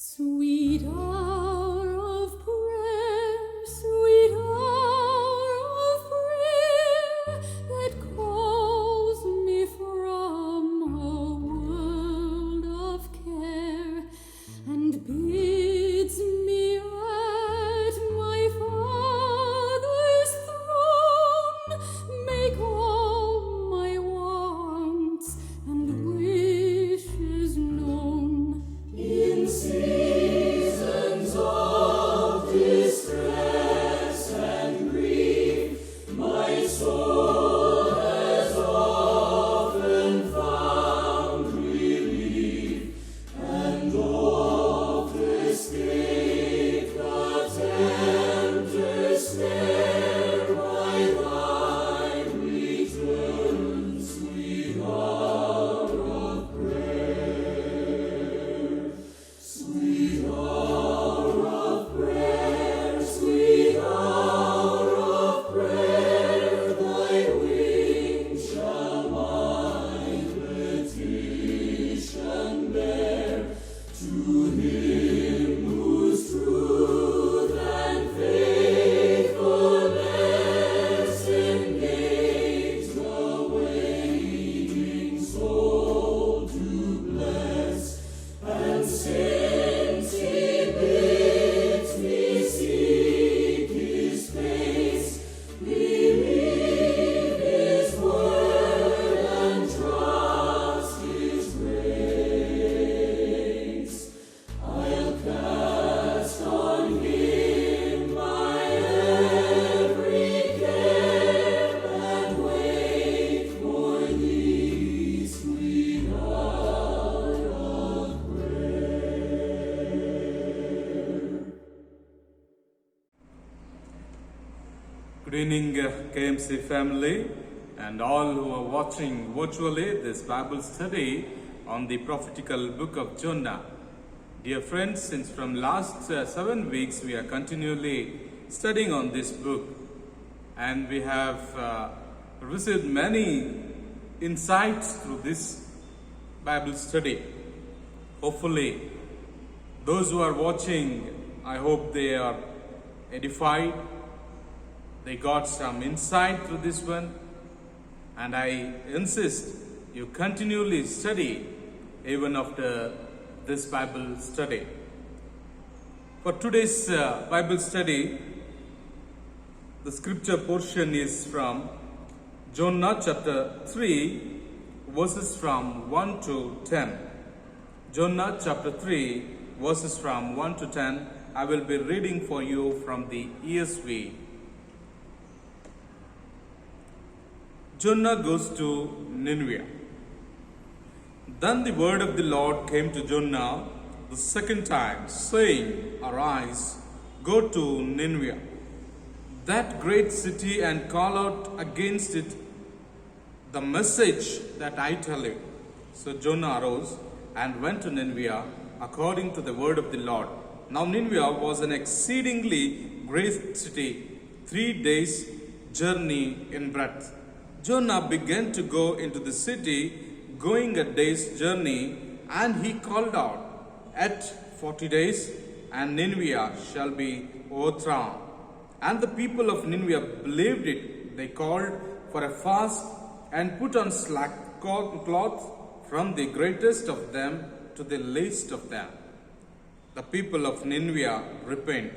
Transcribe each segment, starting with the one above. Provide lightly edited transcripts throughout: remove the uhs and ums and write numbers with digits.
Sweet hour of prayer, sweet hour of prayer, that calls me from a world of care and bids me at my Father's throne make all my wants and wishes known. In seasons of distress and grief, my soul has often found relief, and oft escaped the tempter's snare by thy return, sweet hour of prayer. Sweet hour of prayer, sweet hour of prayer, thy wings shall my petition bear to Him whose truth and faithfulness engage the waiting soul to bless. And since He bids me seek His face, believe His word and trust His grace, I'll cast on Him my every care and wait for Thee, sweet hour of Good evening, KMC family, and all who are watching virtually this Bible study on the prophetical book of Jonah. Dear friends, since from last 7 weeks we are continually studying on this book, and we have received many insights through this Bible study. Hopefully, those who are watching, I hope they are edified. They got some insight through this one, and I insist you continually study even after this Bible study. For today's Bible study, the scripture portion is from Jonah chapter 3, verses from 1 to 10. Jonah chapter 3, verses from 1 to 10. I will be reading for you from the ESV. Jonah goes to Nineveh. Then the word of the Lord came to Jonah the second time, saying, Arise, go to Nineveh, that great city, and call out against it the message that I tell you. So Jonah arose and went to Nineveh according to the word of the Lord. Now Nineveh was an exceedingly great city, 3 days' journey in breadth. Jonah began to go into the city, going a day's journey, and he called out, At 40 days, and Nineveh shall be overthrown. And the people of Nineveh believed it. They called for a fast and put on sackcloth from the greatest of them to the least of them. The people of Nineveh repented.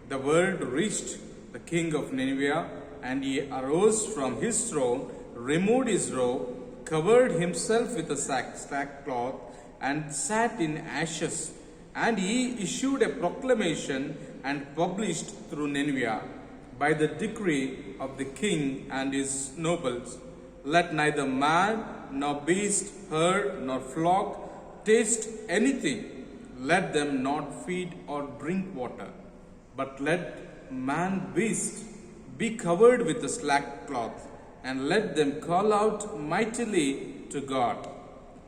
The word reached the king of Nineveh, and he arose from his throne, removed his robe, covered himself with a sackcloth, and sat in ashes. And he issued a proclamation and published through Nineveh, by the decree of the king and his nobles, Let neither man nor beast, herd nor flock taste anything. Let them not feed or drink water, but let man beast be covered with a sackcloth, and let them call out mightily to God.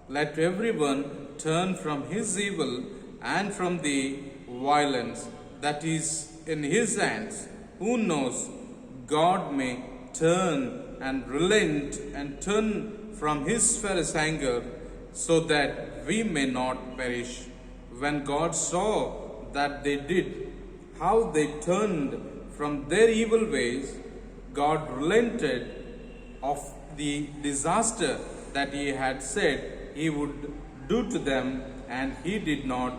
Let everyone turn from his evil and from the violence that is in his hands. Who knows, God may turn and relent and turn from his fierce anger, so that we may not perish. when God saw that they did, how they turned from their evil ways, God relented of the disaster that he had said he would do to them, and he did not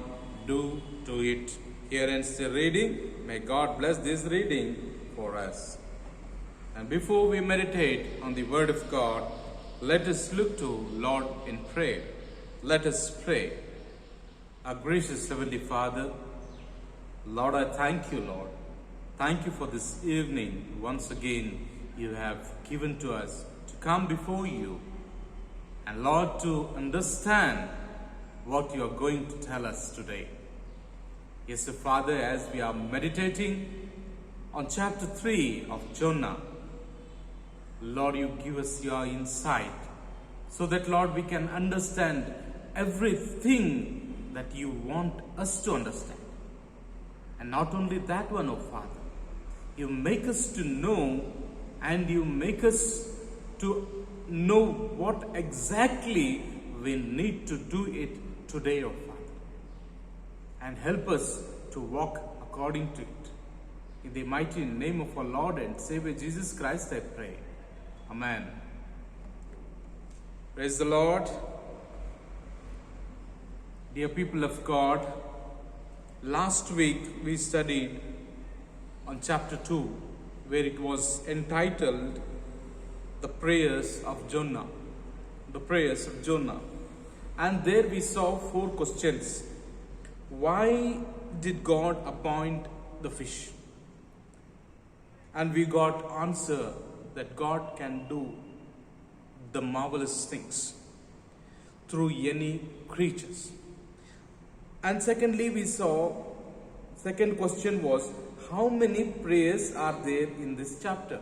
do to it. Here ends the reading. May God bless this reading for us. And before we meditate on the Word of God, let us look to Lord in prayer. Let us pray. Our gracious Heavenly Father, Lord, I thank you, Lord. Thank you for this evening. Once again, you have given to us to come before you. And Lord, to understand what you are going to tell us today. Yes, Father, as we are meditating on chapter 3 of Jonah, Lord, you give us your insight so that, Lord, we can understand everything that you want us to understand. And not only that one, oh Father, you make us to know, and you make us to know what exactly we need to do it today, oh Father. And help us to walk according to it. In the mighty name of our Lord and Savior Jesus Christ, I pray. Amen. Praise the Lord. Dear people of God, last week we studied on chapter 2, where it was entitled The Prayers of Jonah. The Prayers of Jonah. And there we saw 4 questions. Why did God appoint the fish? And we got answer that God can do the marvelous things through any creatures. And secondly, we saw, second question was, how many prayers are there in this chapter?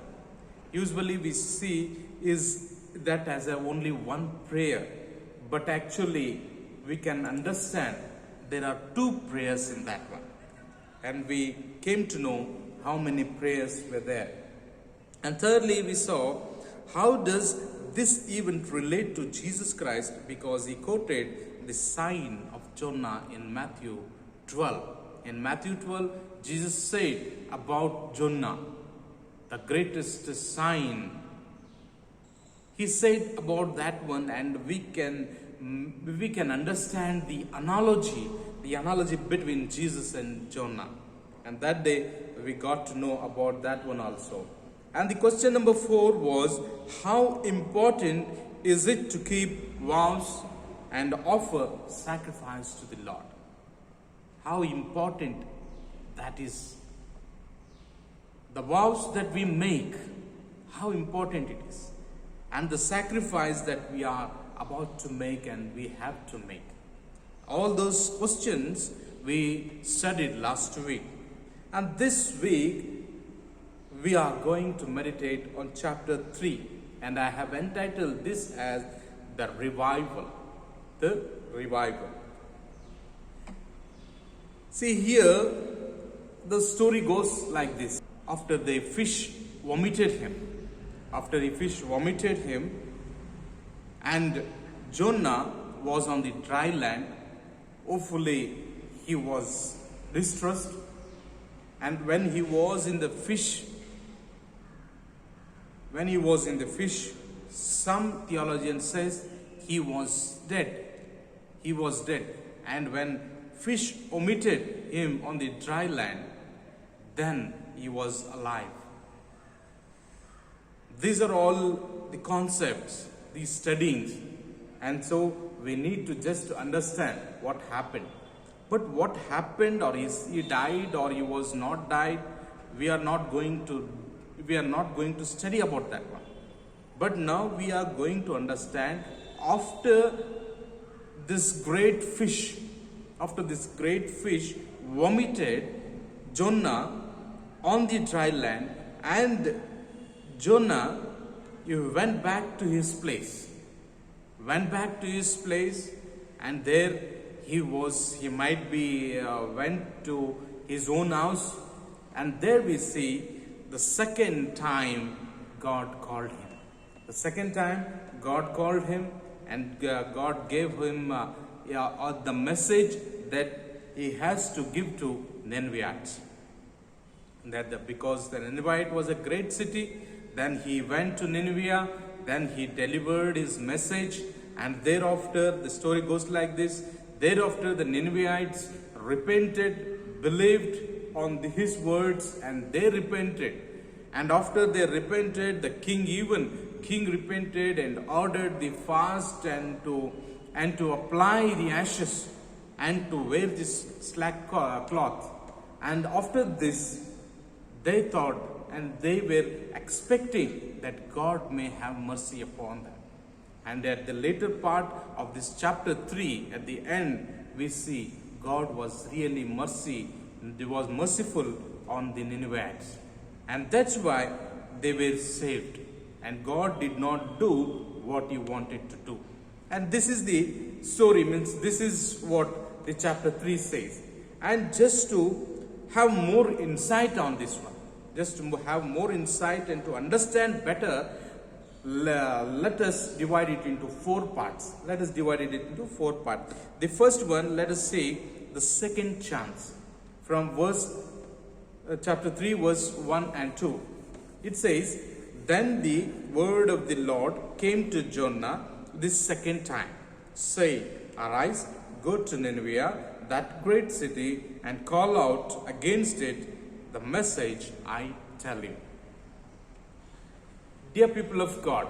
Usually we see is that as only one prayer, but actually we can understand there are 2 prayers in that one. And we came to know how many prayers were there. And thirdly, we saw how does this event relate to Jesus Christ, because he quoted the sign of Jonah in Matthew 12. In Matthew 12, Jesus said about Jonah, the greatest sign. He said about that one, and we can understand the analogy between Jesus and Jonah. And that day we got to know about that one also. And the question number 4 was, how important is it to keep vows and offer sacrifice to the Lord? How important that is. The vows that we make, how important it is. And the sacrifice that we are about to make and we have to make. All those questions we studied last week. And this week, we are going to meditate on chapter 3. And I have entitled this as The Revival. The Revival. See here, the story goes like this. After the fish vomited him, and Jonah was on the dry land, hopefully he was distressed. And when he was in the fish, some theologian says he was dead. And when fish vomited him on the dry land, then he was alive. These are all the concepts, these studies. And so we need to just understand what happened. But what happened, or is he died or he was not died, we are not going to study about that one. But now we are going to understand, after this great fish vomited Jonah on the dry land, and Jonah, he went back to his place, and there he might be went to his own house, and there we see the second time God called him. And God gave him the message that he has to give to Ninevites. Because the Ninevite was a great city, then he went to Nineveh, then he delivered his message, and thereafter the story goes like this. Thereafter the Ninevites repented, believed on his words, and they repented. And after they repented, the king repented and ordered the fast and to apply the ashes and to wear this slack cloth. And after this, they thought and they were expecting that God may have mercy upon them. And at the later part of this chapter 3, at the end, we see God was really merciful on the Ninevites. And that's why they were saved. And God did not do what he wanted to do. And this is the story, this is what the chapter 3 says. And just to have more insight on this one, just to have more insight and to understand better, let us divide it into 4 parts. Let us divide it into 4 parts. The first one, let us see the second chance. From chapter 3, verse 1 and 2. It says, "Then the word of the Lord came to Jonah this second time, saying, Arise, go to Nineveh, that great city, and call out against it the message I tell you." Dear people of God,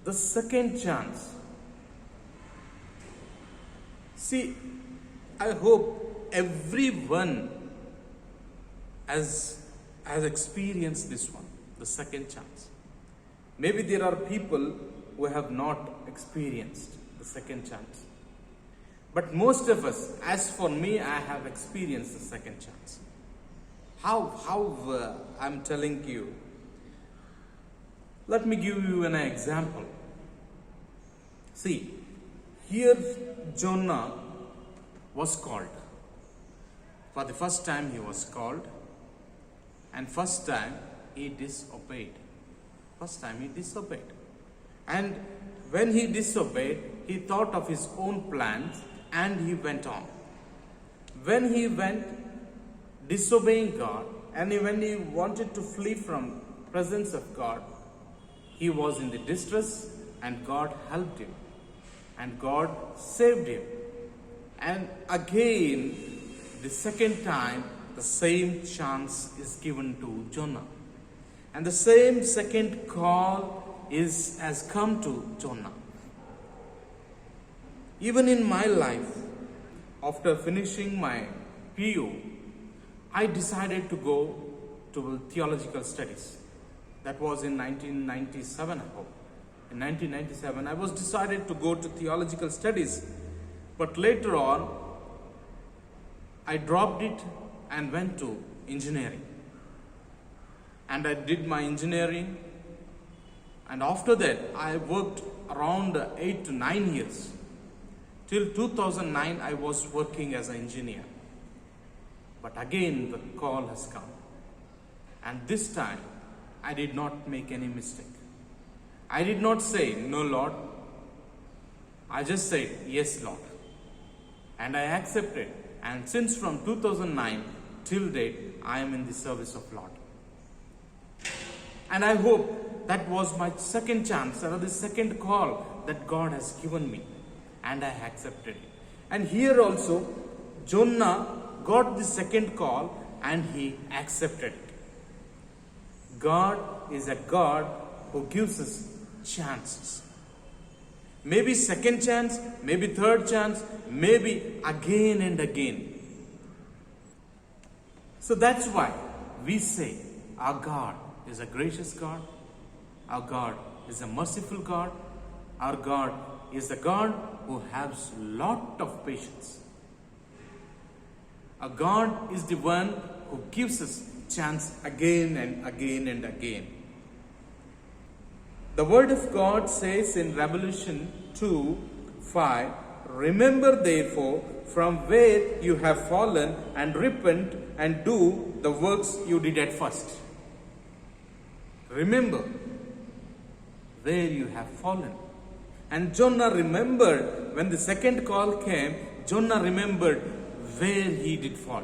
the second chance. See, I hope everyone has experienced this one, the second chance. Maybe there are people who have not experienced the second chance. But most of us, as for me, I have experienced the second chance. How I'm telling you. Let me give you an example. See, here Jonah was called. For the first time he was called, and first time he disobeyed. And when he disobeyed, he thought of his own plans and he went on. When he went disobeying God, and when he wanted to flee from presence of God, he was in the distress, and God helped him, and God saved him. And again, the second time, the same chance is given to Jonah. And the same second call has come to Jonah. Even in my life, after finishing my PU, I decided to go to theological studies. That was in 1997, I hope. In 1997, I was decided to go to theological studies. But later on, I dropped it and went to engineering. And I did my engineering. And after that, I worked around 8 to 9 years. Till 2009, I was working as an engineer. But again, the call has come. And this time, I did not make any mistake. I did not say, "No, Lord." I just said, "Yes, Lord." And I accepted. And since from 2009 till date, I am in the service of Lord. And I hope that was my second chance, or the second call that God has given me. And I accepted it. And here also, Jonah got the second call and he accepted it. God is a God who gives us chances. Maybe second chance, maybe third chance, maybe again and again. So that's why we say our God is a gracious God. Our God is a merciful God. Our God is a God who has lot of patience. Our God is the one who gives us chance again and again and again. The word of God says in Revelation 2:5, "Remember therefore from where you have fallen, and repent and do the works you did at first." Remember where you have fallen. And Jonah remembered when the second call came, Jonah remembered where he did fall.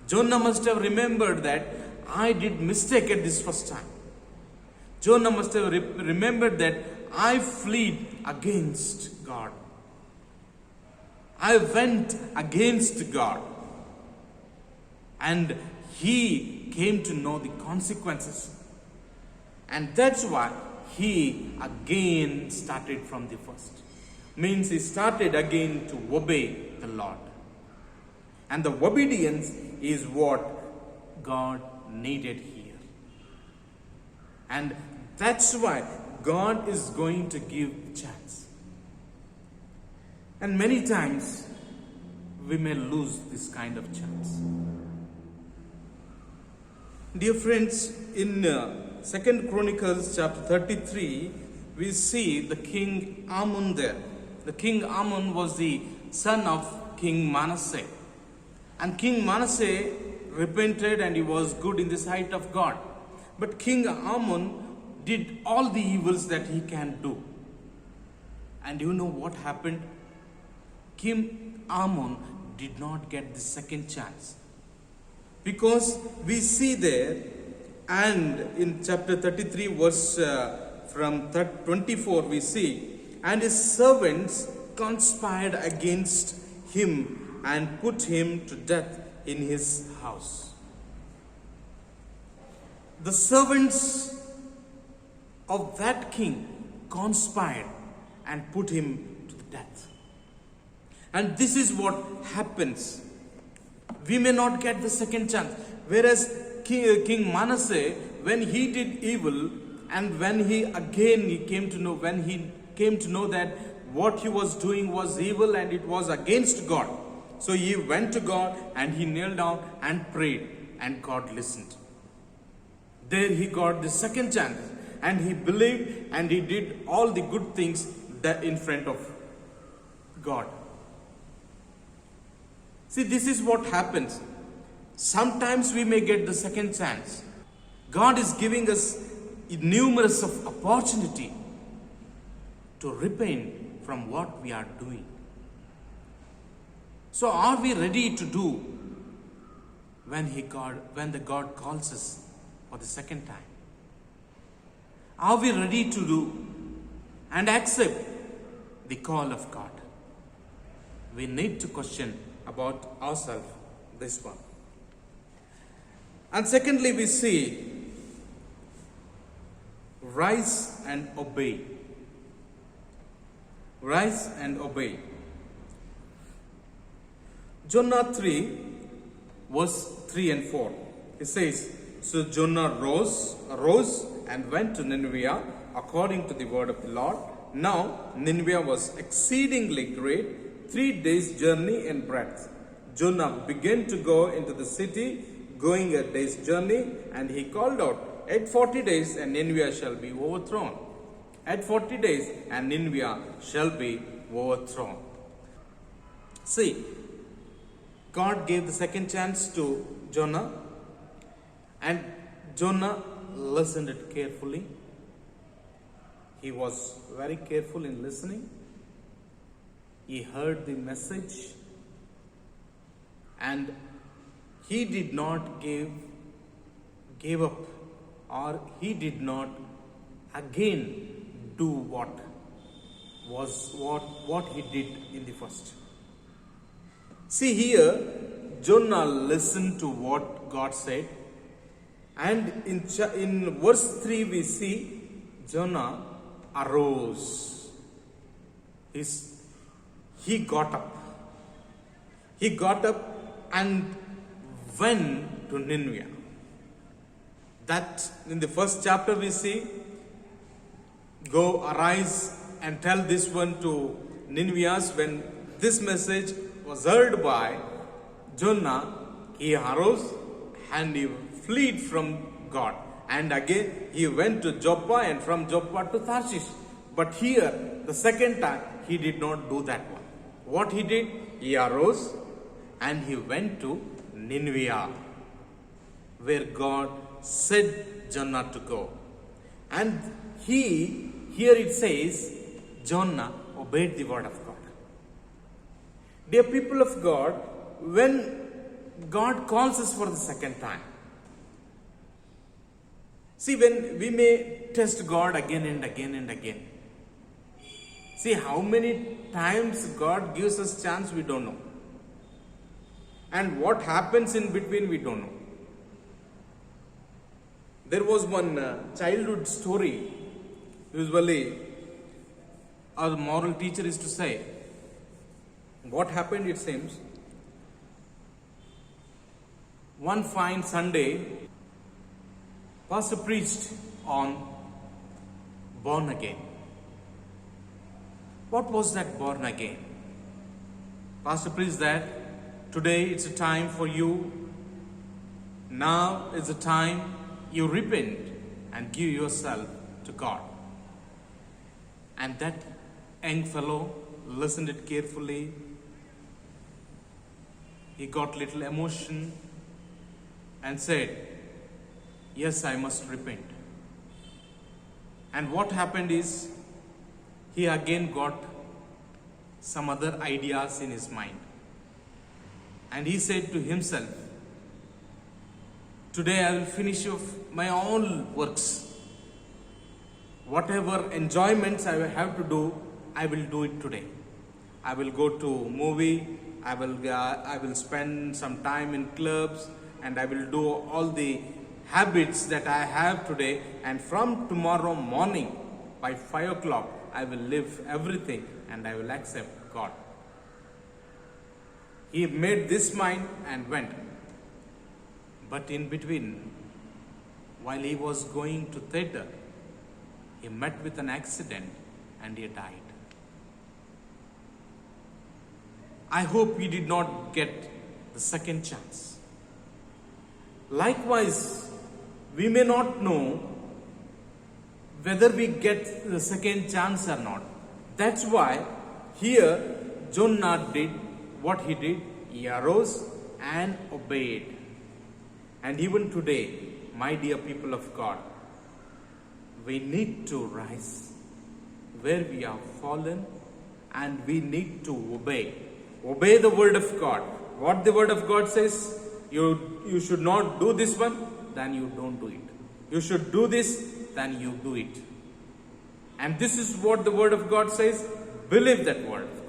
Jonah must have remembered that I did mistake at this first time. Jonah must have remembered that I fled against God. I went against God. And he came to know the consequences. And that's why he again started from the first. Means he started again to obey the Lord. And the obedience is what God needed here. And that's why God is going to give chance. And many times we may lose this kind of chance. Dear friends, in 2 Chronicles chapter 33, we see the king Ammon there. The king Ammon was the son of King Manasseh. And King Manasseh repented and he was good in the sight of God. But King Ammon did all the evils that he can do. And you know what happened? King Ammon did not get the second chance. Because we see there, and in chapter 33 verse from 24 we see, and his servants conspired against him and put him to death in his house. The servants of that king conspired and put him to death. And this is what happens. We may not get the second chance. Whereas King Manasseh, when he did evil, and when he came to know that what he was doing was evil and it was against God. So he went to God and he knelt down and prayed, and God listened. There he got the second chance, and he believed and he did all the good things that in front of God. See, this is what happens. Sometimes we may get the second chance. God is giving us numerous of opportunity to repent from what we are doing. So are we ready to do when the God calls us for the second time? Are we ready to do and accept the call of God? We need to question about ourselves this one. And secondly, we see rise and obey. Rise and obey. Jonah 3 verse 3 and 4. It says, so Jonah arose and went to Nineveh according to the word of the Lord. Now Nineveh was exceedingly great, 3 days' journey in breadth. Jonah began to go into the city, going a day's journey, and he called out, at 40 days and Nineveh shall be overthrown. At 40 days and Nineveh shall be overthrown. See, God gave the second chance to Jonah, and Jonah listened it carefully. He was very careful in listening. He heard the message, and he did not give up, or he did not again do what he did in the first. See here, Jonah listened to what God said, and in verse 3 we see Jonah arose. He got up. He got up and went to Nineveh. That in the first chapter we see, go arise and tell this one to Ninevians. When this message was heard by Jonah, he arose and he fled from God. And again he went to Joppa, and from Joppa to Tarshish. But here, the second time, he did not do that one. What he did, he arose and he went to Nineveh, where God said Jonah to go. And here it says, Jonah obeyed the word of God. Dear people of God, when God calls us for the second time, see, when we may test God again and again and again. See, how many times God gives us chance, we don't know. And what happens in between, we don't know. There was one childhood story. Usually, our moral teacher is to say, what happened, it seems, one fine Sunday, Pastor preached on born again. What was that born again? Pastor preached that today it's a time for you. Now is the time you repent and give yourself to God. And that young fellow listened it carefully. He got little emotion and said, yes, I must repent. And what happened is, he again got some other ideas in his mind. And he said to himself, today I will finish off my own works. Whatever enjoyments I will have to do, I will do it today. I will go to movie, I will spend some time in clubs, and I will do all the habits that I have today, and from tomorrow morning by 5 o'clock I will live everything and I will accept God. He made this mind and went. But in between, while he was going to theater, he met with an accident and he died. I hope he did not get the second chance. Likewise, we may not know whether we get the second chance or not. That's why here Jonah did what he did. He arose and obeyed. And even today, my dear people of God, we need to rise where we have fallen, and we need to obey. Obey the word of God. What the word of God says, you should not do this one, then you don't do it. You should do this, then you do it. And this is what the word of God says. Believe that word of God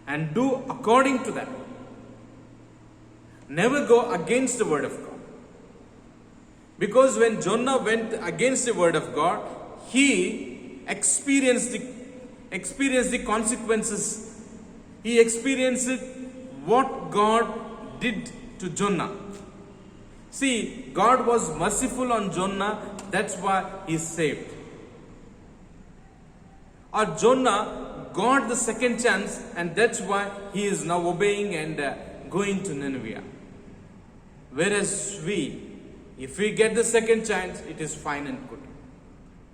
and do according to that. Never go against the word of God. Because when Jonah went against the word of God, he experienced the consequences. He experienced what God did to Jonah. See, God was merciful on Jonah, that's why he is saved. Or Jonah got the second chance, and that's why he is now obeying and going to Nineveh. Whereas if we get the second chance, it is fine and good.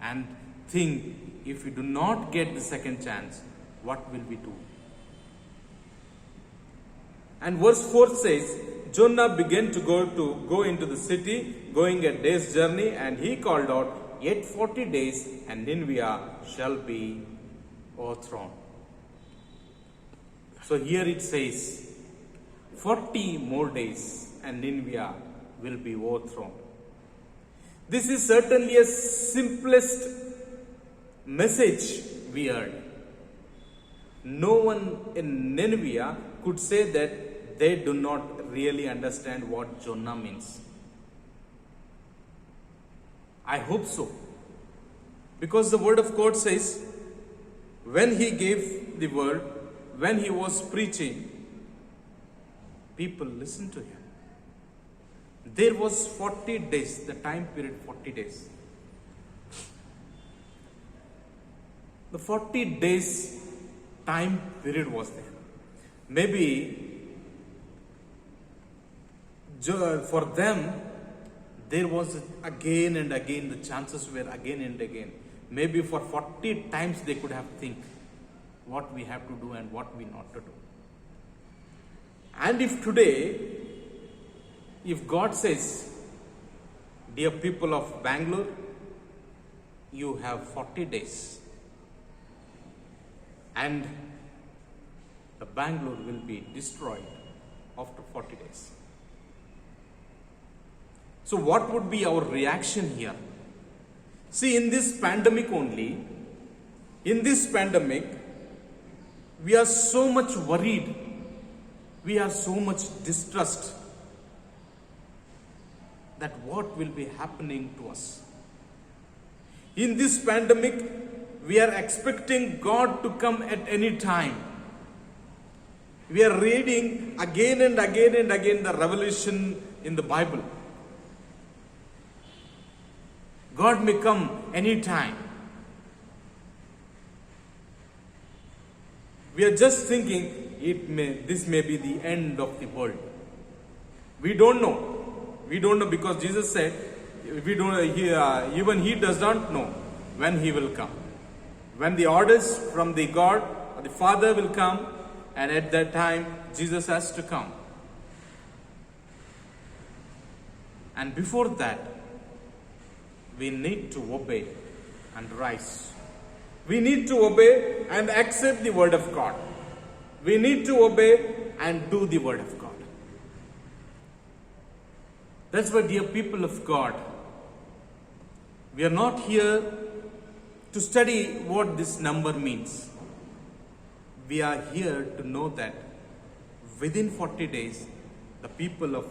And think, if we do not get the second chance, what will we do? And verse 4 says, Jonah began to go into the city, going a day's journey, and he called out, yet 40 days, and Nineveh shall be overthrown. So here it says, 40 more days, and Nineveh will be overthrown. This is certainly a simplest message we heard. No one in Nineveh could say that they do not really understand what Jonah means. I hope so. Because the word of God says, when he gave the word, when he was preaching, people listened to him. There was 40 days, the time period 40 days. The 40 days time period was there. Maybe for them, there was again and again, the chances were again and again. Maybe for 40 times they could have think what we have to do and what we not to do. And if today, if God says, dear people of Bangalore, you have 40 days. and the Bangalore will be destroyed after 40 days. So what would be our reaction here? See, in this pandemic only, we are so much worried, we are so much distressed that what will be happening to us. In this pandemic, we are expecting God to come at any time. We are reading again and again and again the revelation in the Bible. God may come any time. We are just thinking this may be the end of the world. We don't know. We don't know because Jesus said, even He does not know when He will come. When the orders from the God or the Father will come, and at that time Jesus has to come. And before that, we need to obey and rise. We need to obey and accept the word of God. We need to obey and do the word of God. That's why, dear people of God, we are not here to study what this number means. We are here to know that within 40 days, the people of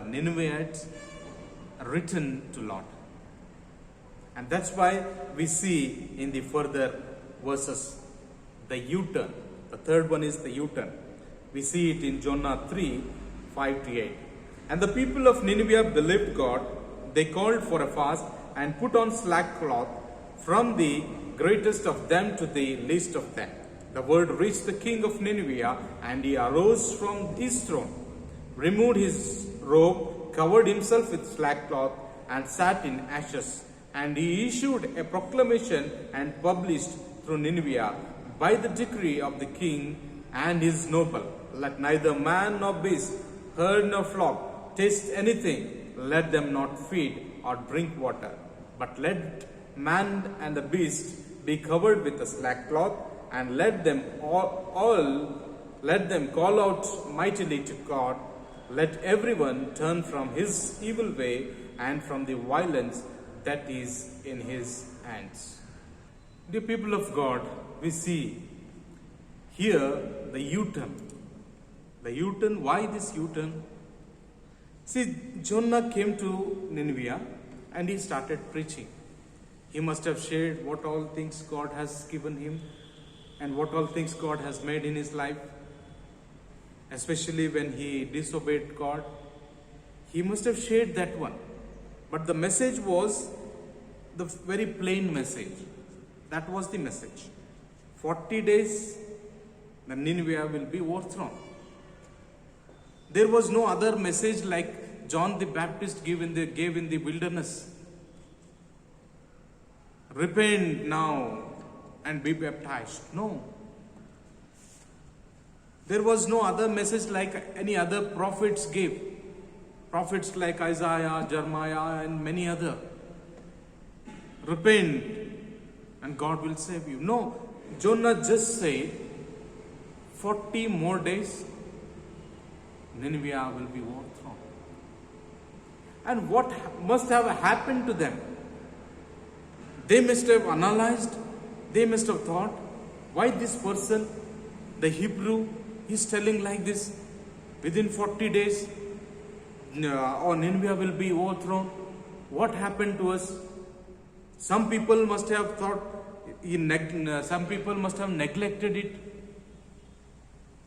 Ninevites return to Lord. And that's why we see in the further verses the U-turn. The third one is the U-turn. We see it in Jonah 3, 5-8. And the people of Nineveh believed God. They called for a fast and put on sackcloth, from the greatest of them to the least of them. The word reached the king of Nineveh, and he arose from his throne, removed his robe, covered himself with sackcloth, and sat in ashes. And he issued a proclamation and published through Nineveh by the decree of the king and his noble, let neither man nor beast, herd nor flock taste anything, let them not feed or drink water, but let man and the beast be covered with a sackcloth, and let them call out mightily to God. Let everyone turn from his evil way and from the violence that is in his hands. Dear people of God, we see here the U-turn. The U-turn, why this U-turn? See, Jonah came to Nineveh and he started preaching. He must have shared what all things God has given him and what all things God has made in his life. Especially when he disobeyed God, he must have shared that one. But the message was the very plain message. That was the message. 40 days, the Nineveh will be overthrown. There was no other message like John the Baptist gave in the wilderness. Repent now and be baptized. No. There was no other message like any other prophets gave. Prophets like Isaiah, Jeremiah, and many other. Repent and God will save you. No, Jonah just said 40 more days, Nineveh will be overthrown. And what must have happened to them? They must have analyzed, they must have thought, why this person, the Hebrew, is telling like this, within 40 days, or Nineveh will be overthrown. What happened to us? Some people must have thought, some people must have neglected it,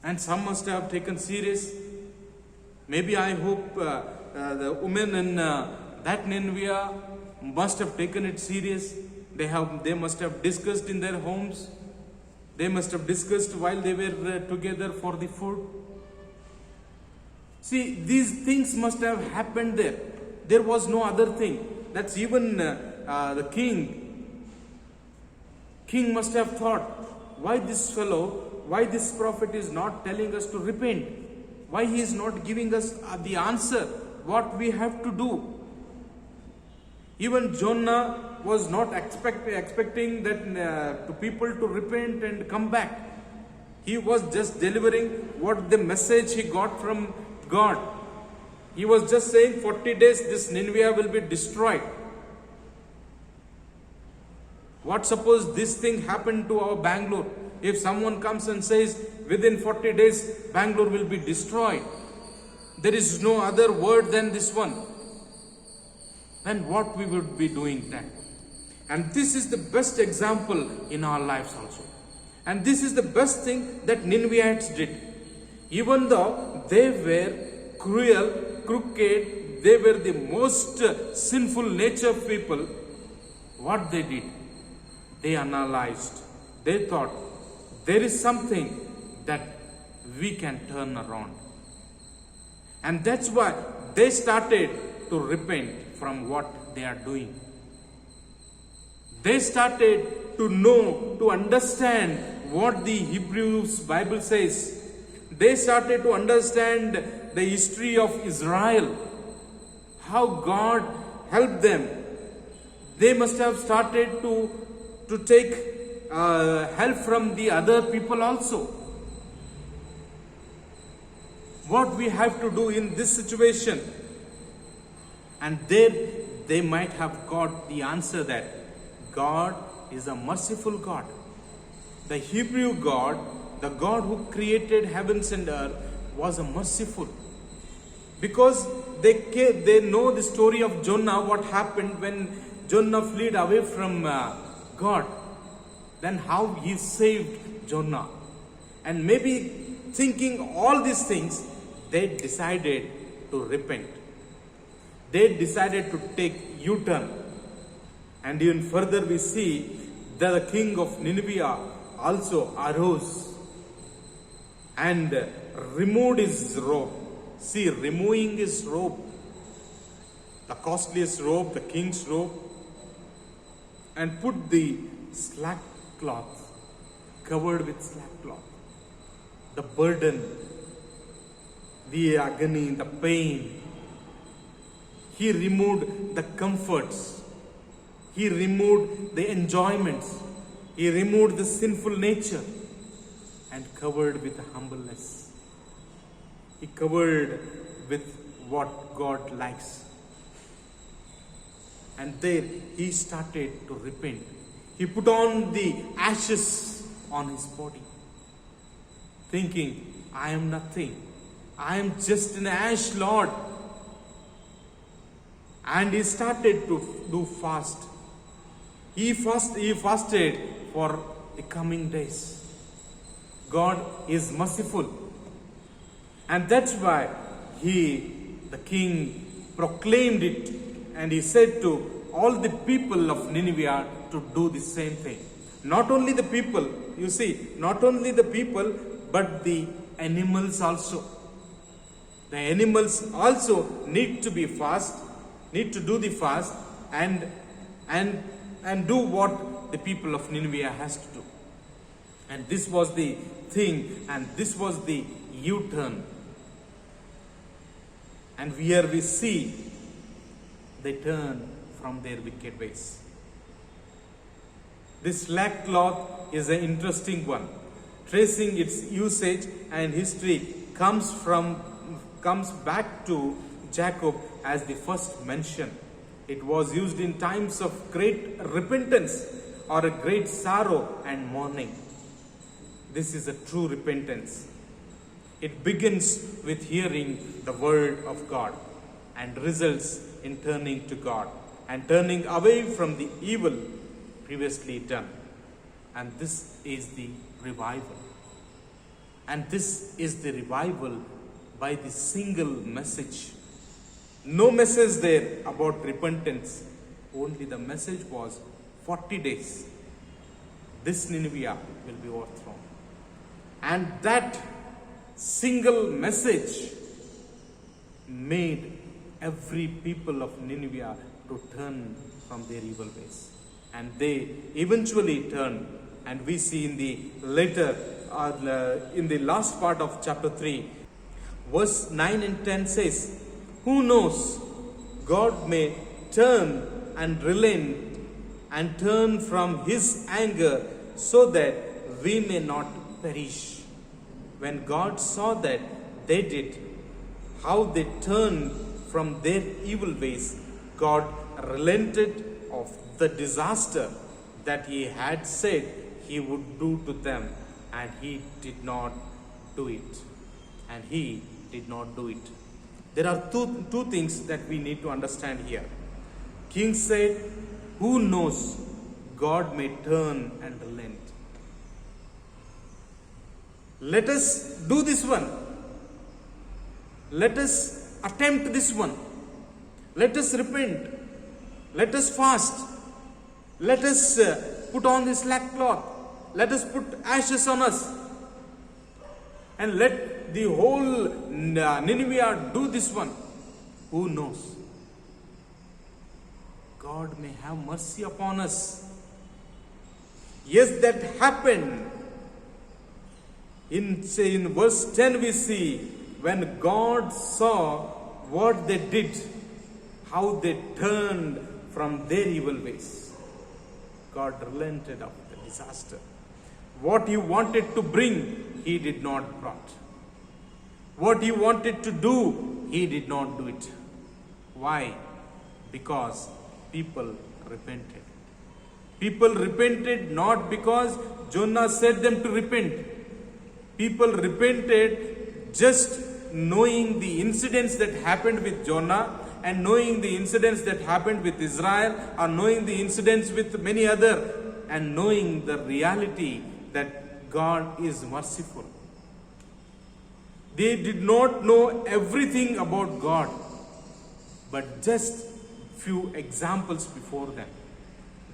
and some must have taken serious. Maybe I hope the women in that Nineveh must have taken it serious. They must have discussed in their homes. They must have discussed while they were together for the food. See, these things must have happened there. There was no other thing. That's even the king. King must have thought, why this fellow, why this prophet is not telling us to repent? Why he is not giving us the answer, what we have to do? Even Jonah was not expecting that to people to repent and come back. He was just delivering what the message he got from God. He was just saying 40 days this Nineveh will be destroyed. What suppose this thing happened to our Bangalore? If someone comes and says within 40 days Bangalore will be destroyed, there is no other word than this one, then what we would be doing then? And this is the best example in our lives also. And this is the best thing that Ninevites did. Even though they were cruel, crooked, they were the most sinful nature people, what they did? They analyzed. They thought, there is something that we can turn around. And that's why they started to repent from what they are doing. They started to know, to understand what the Hebrews Bible says. They started to understand the history of Israel, how God helped them. They must have started to take help from the other people also. What we have to do in this situation. And there they might have got the answer that God is a merciful God. The Hebrew God, the God who created heavens and earth, was a merciful. Because they know the story of Jonah, what happened when Jonah fled away from God. Then how he saved Jonah. And maybe thinking all these things, they decided to repent. They decided to take U-turn. And even further we see that the king of Nineveh also arose and removed his robe. See, removing his robe, the costliest robe, the king's robe, and put the slack cloth, covered with slack cloth. The burden, the agony, the pain. He removed the comforts. He removed the enjoyments. He removed the sinful nature and covered with humbleness. He covered with what God likes. And there he started to repent. He put on the ashes on his body, thinking, I am nothing. I am just an ash, Lord. And he started to do fast. He fasted for the coming days. God is merciful. And that's why the king proclaimed it. And he said to all the people of Nineveh to do the same thing. Not only the people, you see, not only the people, but the animals also. The animals also need to be fast, need to do the fast and do what the people of Nineveh has to do. And this was the thing, and this was the U-turn. And here we see they turn from their wicked ways. This slack cloth is an interesting one. Tracing its usage and history comes back to Jacob as the first mention. It was used in times of great repentance or a great sorrow and mourning. This is a true repentance. It begins with hearing the word of God and results in turning to God and turning away from the evil previously done. And this is the revival. And this is the revival by the single message. No message there about repentance. Only the message was 40 days. This Nineveh will be overthrown. And that single message made every people of Nineveh to turn from their evil ways. And they eventually turned. And we see in the last part of chapter 3, verse 9 and 10 says, who knows, God may turn and relent and turn from his anger so that we may not perish. When God saw that they did, how they turned from their evil ways, God relented of the disaster that he had said he would do to them, and he did not do it. And he did not do it. There are two things that we need to understand here. King said, who knows, God may turn and relent. Let us do this one. Let us attempt this one. Let us repent. Let us fast. Let us put on this sackcloth. Let us put ashes on us. And let the whole Nineveh do this one. Who knows? God may have mercy upon us. Yes, that happened. In verse 10 we see, when God saw what they did, how they turned from their evil ways, God relented of the disaster. What he wanted to bring, he did not brought. What he wanted to do, he did not do it. Why? Because people repented. People repented not because Jonah said them to repent. People repented just knowing the incidents that happened with Jonah, and knowing the incidents that happened with Israel, or knowing the incidents with many other, and knowing the reality that God is merciful. They did not know everything about God, but just few examples before them.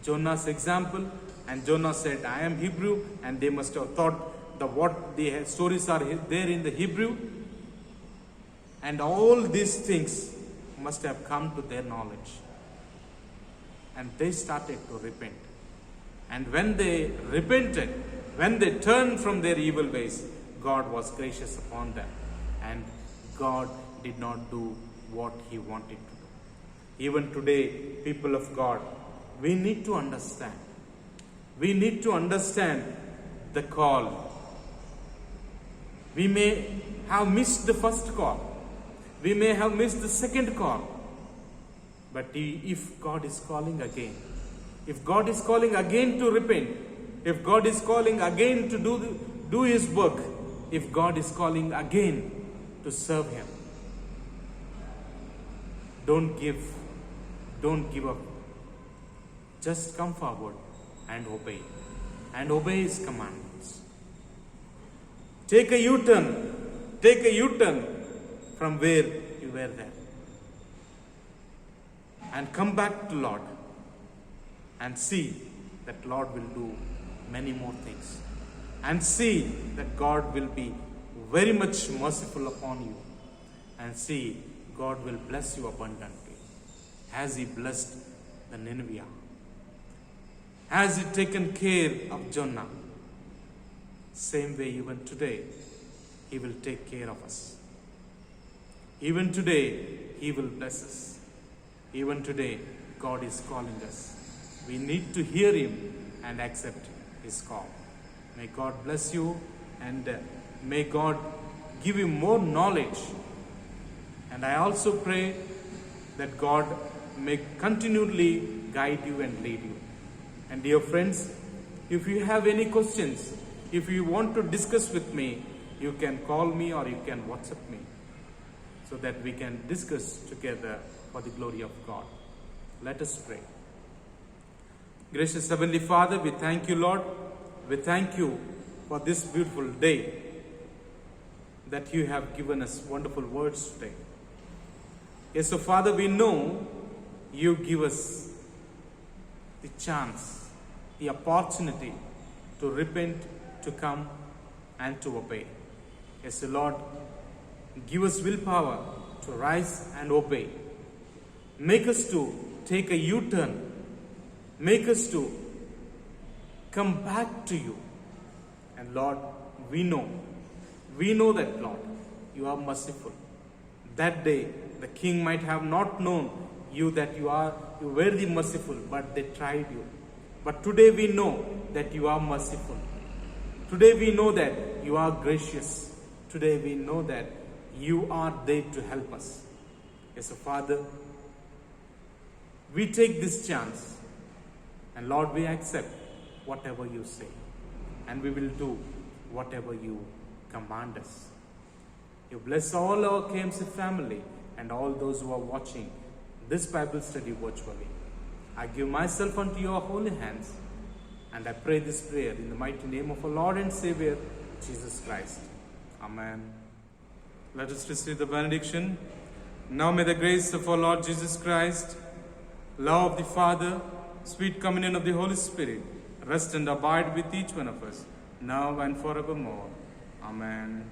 Jonah's example, and Jonah said, I am Hebrew, and they must have thought what the stories are there in the Hebrew, and all these things must have come to their knowledge, and they started to repent. And when they repented, when they turned from their evil ways, God was gracious upon them, and God did not do what he wanted to do. Even today, people of God, we need to understand. We need to understand the call. We may have missed the first call. We may have missed the second call. But if God is calling again, if God is calling again to repent, if God is calling again to do his work, if God is calling again to serve him, don't give up. Just come forward and obey his commandments. Take a U-turn from where you were there, and come back to Lord, and see that Lord will do many more things, and see that God will be very much merciful upon you, and see God will bless you abundantly as he blessed the Nineveh. Has he taken care of Jonah? Same way, even today, he will take care of us. Even today, he will bless us. Even today, God is calling us. We need to hear him and accept his call. May God bless you, and may God give you more knowledge. And I also pray that God may continually guide you and lead you. And dear friends, if you have any questions, if you want to discuss with me, you can call me or you can WhatsApp me, so that we can discuss together for the glory of God. Let us pray. Gracious Heavenly Father, we thank you, Lord. We thank you for this beautiful day that you have given us wonderful words today. Yes, so Father, we know you give us the chance, the opportunity to repent, to come and to obey. Yes, so Lord, give us willpower to rise and obey. Make us to take a U-turn. Make us to come back to you. And Lord, we know that, Lord, you are merciful. That day, the king might have not known you, that you were the merciful, but they tried you. But today we know that you are merciful. Today we know that you are gracious. Today we know that you are there to help us. Yes, Father, we take this chance, and Lord, we accept whatever you say, and we will do whatever you command us. You bless all our KMC family and all those who are watching this Bible study virtually. I give myself unto your holy hands, and I pray this prayer in the mighty name of our Lord and Savior, Jesus Christ. Amen. Let us receive the benediction. Now may the grace of our Lord Jesus Christ, love of the Father, sweet communion of the Holy Spirit, rest and abide with each one of us, now and forevermore. Amen.